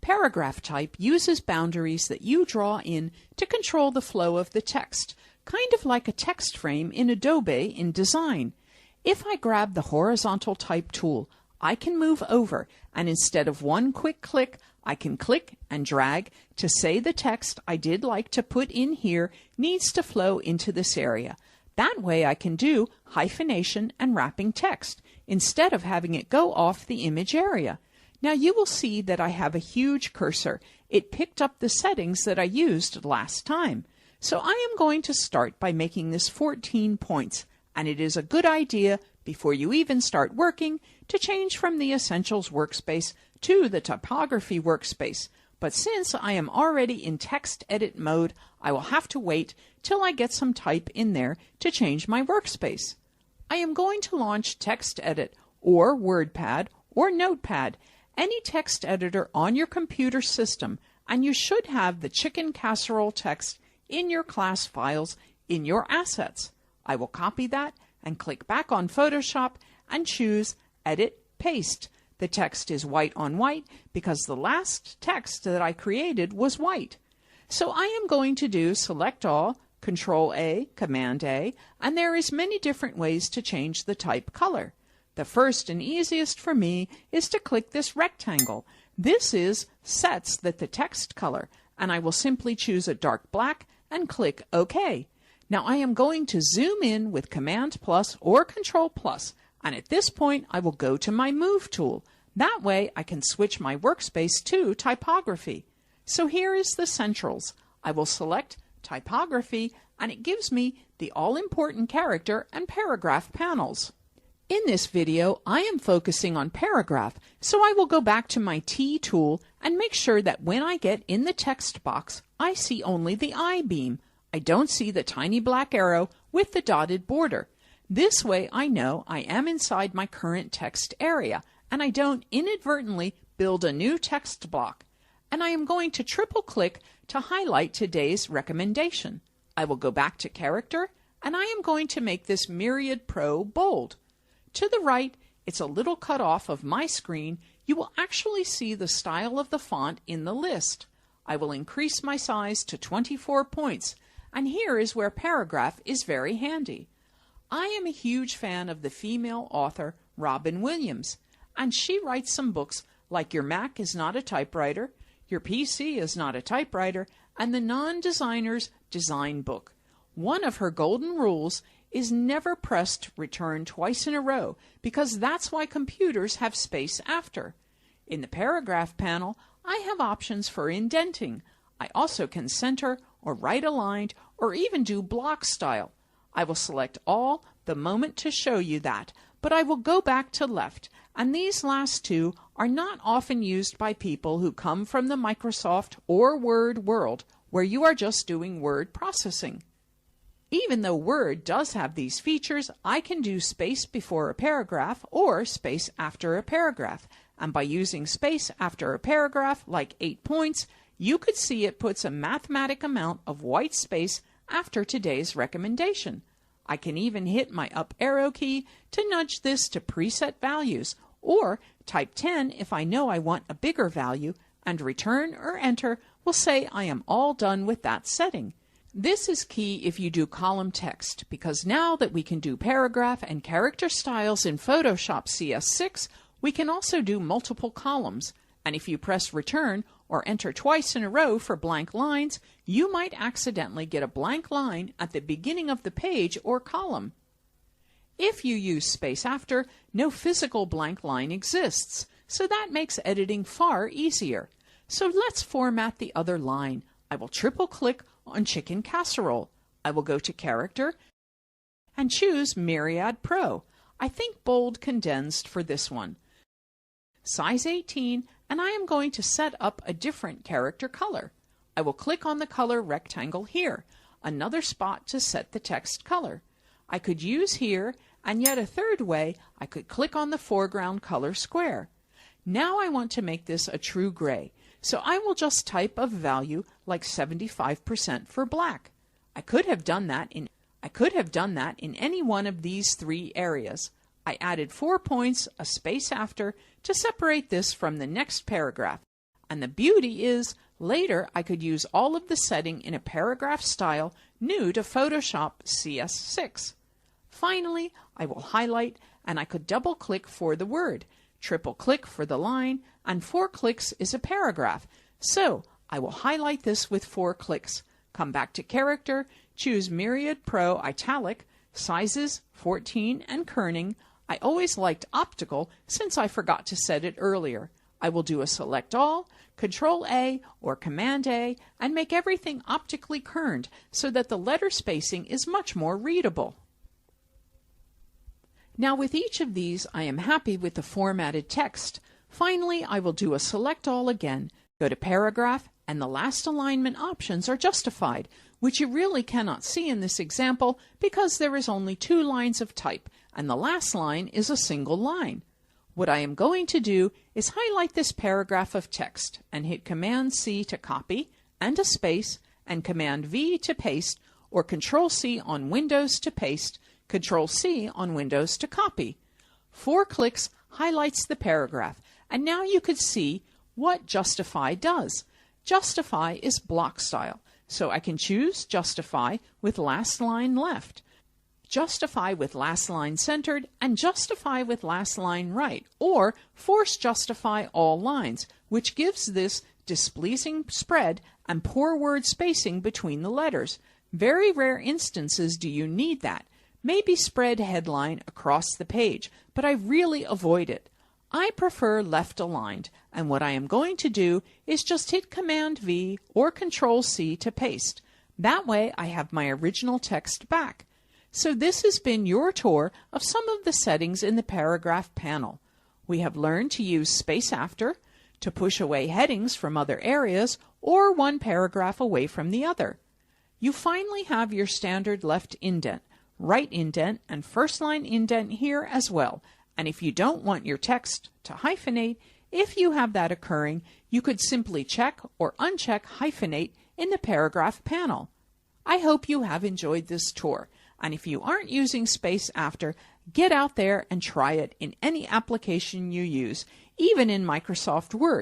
Paragraph type uses boundaries that you draw in to control the flow of the text, kind of like a text frame in Adobe InDesign. If I grab the horizontal type tool, I can move over, and instead of one quick click, I can click and drag to say the text I did like to put in here needs to flow into this area. That way I can do hyphenation and wrapping text instead of having it go off the image area. Now you will see that I have a huge cursor. It picked up the settings that I used last time. So I am going to start by making this 14 points, and it is a good idea before you even start working to change from the Essentials workspace to the Typography workspace. But since I am already in text edit mode, I will have to wait till I get some type in there to change my workspace. I am going to launch Text Edit or WordPad or Notepad, any text editor on your computer system, and you should have the chicken casserole text in your class files in your assets. I will copy that and click back on Photoshop and choose Edit Paste. The text is white on white because the last text that I created was white. So I am going to do Select All, Control A, Command A, and there is many different ways to change the type color. The first and easiest for me is to click this rectangle. This sets the text color, and I will simply choose a dark black and click OK. Now I am going to zoom in with Command plus or Control plus, and at this point I will go to my Move tool. That way I can switch my workspace to Typography. So here is the Centrals. I will select Typography, and it gives me the all-important character and paragraph panels. In this video, I am focusing on paragraph, so I will go back to my T tool and make sure that when I get in the text box, I see only the I-beam. I don't see the tiny black arrow with the dotted border. This way I know I am inside my current text area, and I don't inadvertently build a new text block. And I am going to triple click to highlight today's recommendation. I will go back to Character, and I am going to make this Myriad Pro bold. To the right, it's a little cut off of my screen. You will actually see the style of the font in the list. I will increase my size to 24 points, and here is where paragraph is very handy. I am a huge fan of the female author Robin Williams, and she writes some books like Your Mac is Not a Typewriter, Your PC is Not a Typewriter, and the Non-Designer's Design Book. One of her golden rules is never pressed return twice in a row, because that's why computers have space after. In the paragraph panel, I have options for indenting. I also can center or right aligned or even do block style. I will select all the moment to show you that, but I will go back to left, and these last two are not often used by people who come from the Microsoft or Word world, where you are just doing word processing. Even though Word does have these features, I can do space before a paragraph or space after a paragraph. And by using space after a paragraph, like 8 points, you could see it puts a mathematic amount of white space after today's recommendation. I can even hit my up arrow key to nudge this to preset values, or type 10 if I know I want a bigger value, and return or enter will say I am all done with that setting. This is key if you do column text, because now that we can do paragraph and character styles in Photoshop CS6, we can also do multiple columns. And if you press return or enter twice in a row for blank lines, you might accidentally get a blank line at the beginning of the page or column. If you use space after, no physical blank line exists, so that makes editing far easier. So let's format the other line. I will triple click on Chicken Casserole. I will go to Character and choose Myriad Pro. I think bold condensed for this one. Size 18, and I am going to set up a different character color. I will click on the color rectangle here, another spot to set the text color. I could use here, and yet a third way, I could click on the foreground color square. Now I want to make this a true gray, so I will just type a value like 75% for black. I could have done that in any one of these three areas. I added 4 points, a space after, to separate this from the next paragraph, And the beauty is, later I could use all of the setting in a paragraph style new to Photoshop CS6. Finally, I will highlight, and I could double click for the word, triple click for the line, and 4 clicks is a paragraph. So I will highlight this with 4 clicks. Come back to Character, choose Myriad Pro Italic, sizes 14 and kerning. I always liked optical since I forgot to set it earlier. I will do a Select All, Control A or Command A, and make everything optically kerned so that the letter spacing is much more readable. Now with each of these, I am happy with the formatted text. Finally, I will do a Select All again, go to Paragraph, and the last alignment options are justified, which you really cannot see in this example because there is only 2 lines of type, and the last line is a single line. What I am going to do is highlight this paragraph of text and hit Command-C to copy, and a space, and Command-V to paste, or Control-C on Windows to paste, Control-C on Windows to copy. 4 clicks highlights the paragraph, and now you could see what Justify does. Justify is block style, so I can choose Justify with last line left, Justify with last line centered, and Justify with last line right, or Force Justify all lines, which gives this displeasing spread and poor word spacing between the letters. Very rare instances do you need that. Maybe spread headline across the page, but I really avoid it. I prefer left aligned, and what I am going to do is just hit Command-V or Control-C to paste. That way I have my original text back. So this has been your tour of some of the settings in the paragraph panel. We have learned to use space after, to push away headings from other areas, or one paragraph away from the other. You finally have your standard left indent, right indent, and first line indent here as well. And if you don't want your text to hyphenate, if you have that occurring, you could simply check or uncheck hyphenate in the paragraph panel. I hope you have enjoyed this tour. And if you aren't using space after, get out there and try it in any application you use, even in Microsoft Word.